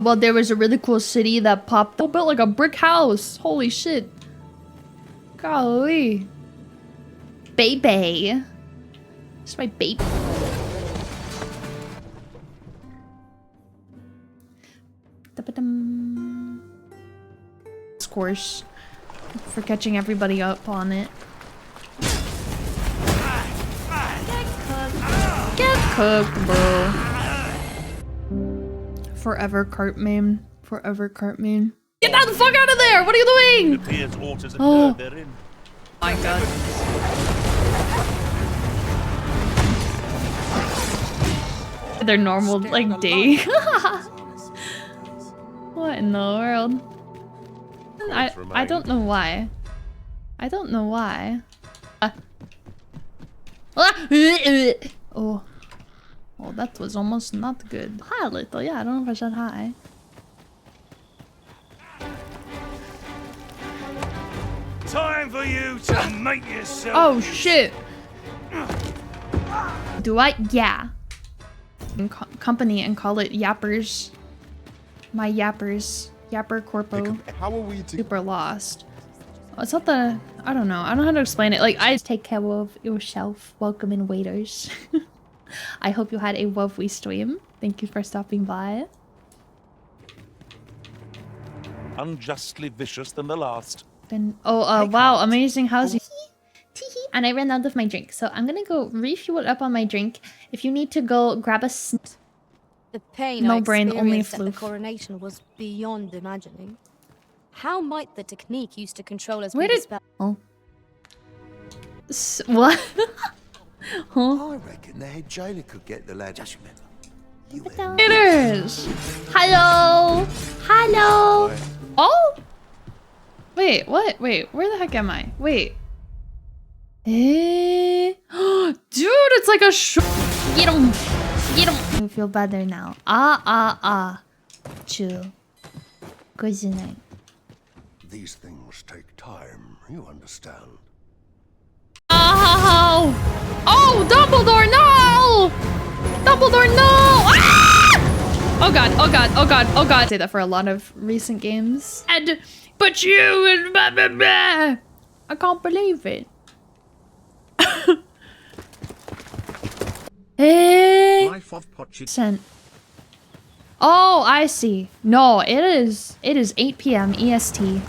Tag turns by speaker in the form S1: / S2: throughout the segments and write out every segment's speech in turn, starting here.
S1: Well, there was a really cool city that popped up, built like a brick house. Holy shit. Golly. Baby. It's my baby. Course for catching everybody up on it. Get cooked, bro. Forever cart main. Forever cart main. Get the fuck out of there! What are you doing? Oh my god. Their normal like day. What in the world? I don't know why. I don't know why. Oh. Oh, that was almost not good. Hi, little. Yeah, I don't know if I said hi.
S2: Time for you to make yourself.
S1: Oh shit. Do I? Yeah. Company and call it yappers. My yappers. Yapper Corpo.
S3: How are we
S1: Super lost. Oh, it's not the... I don't know. I don't know how to explain it. Like, I just take care of yourself. Welcome in, waiters. I hope you had a lovely stream. Thank you for stopping by.
S2: Unjustly vicious than the last.
S1: Then, wow, amazing housing. And I ran out of my drink, so I'm gonna go refuel up on my drink. If you need to go grab a
S4: The pain
S1: no
S4: I
S1: brain, only
S4: experienced at the
S1: floof.
S4: coronation was beyond imagining. How might the technique used to control us
S1: Where
S4: be
S1: did...
S4: dispelled?
S1: Oh. What? Huh?
S3: I reckon the head jailer could get the lad. Just remember, you
S1: Haters! Hello! Hello! Oh? Wait, what? Wait, where the heck am I? Wait. Eh? Dude, it's like a Get him! Get him! I feel better now. Chill. Good night.
S3: These things take time, you understand.
S1: Oh! Oh, Dumbledore, no! Dumbledore, no! Ah! Oh god, oh god, oh god, oh god. I say that for a lot of recent games. But you and blah, blah, blah. I can't believe it.
S5: Life of
S1: Sent. Oh, I see. No, it is 8 p.m. EST.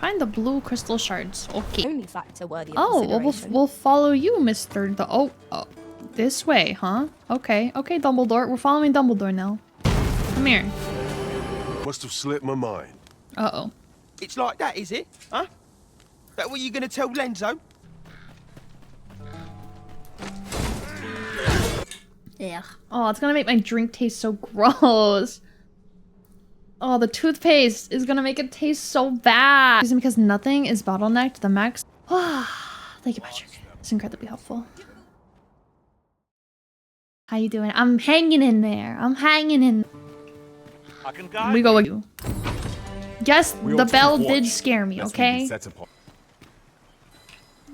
S1: Find the blue crystal shards. Okay.
S4: Only factor worthy of
S1: Oh, well,
S4: consideration.
S1: we'll follow you, Mr. Oh, this way, huh? Okay, okay, Dumbledore. We're following Dumbledore now. Come here.
S3: Must have slipped my mind.
S1: Uh-oh.
S6: It's like that, is it? Huh? That what you gonna tell Lenzo?
S1: Yeah. Oh, it's gonna make my drink taste so gross. Oh, the toothpaste is gonna make it taste so bad. Reason because nothing is bottlenecked. The max. Thank you, Patrick. It's incredibly helpful. How you doing? I'm hanging in there. I'm hanging in.
S2: I can guide
S1: We go with you. Yes, the bell did scare me, okay?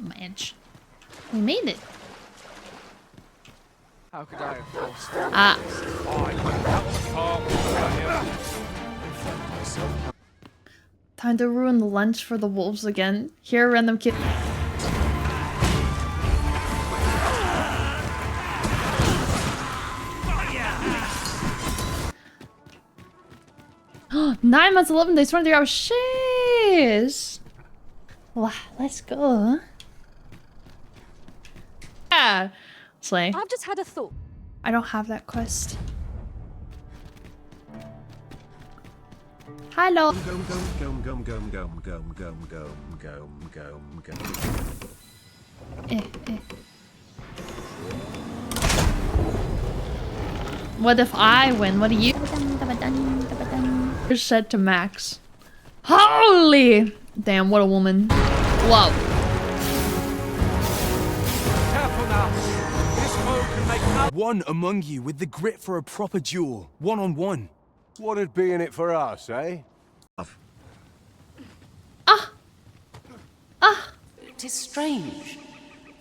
S1: Manch. We made it.
S6: How could I have forced
S1: Time to ruin the lunch for the wolves again. Here, random kid. 9 months, 11 days, 23 hours. Shiz. Wow, let's go. Yeah. Slay.
S4: I've just had a thought.
S1: I don't have that quest. Hello. What if I win? What do you? You're set to max. Holy! Damn, what a woman. Whoa.
S6: Careful now. This foe can make
S7: One among you with the grit for a proper duel, one-on-one.
S3: What'd be in it for us, eh?
S8: It is strange,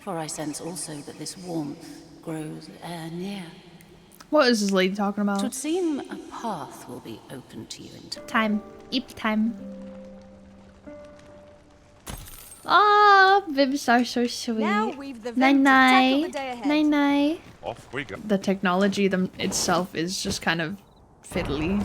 S8: for I sense also that this warmth grows near.
S1: What is this lady talking about?
S8: Should seem a path will be open to you into
S1: Time. Eep time. Oh, bibs are so sweet.
S4: Now we've the
S1: Night
S4: vent to tackle the
S1: night.
S4: day ahead.
S1: Night night.
S5: Off we go.
S1: The technology itself is just kind of fiddly.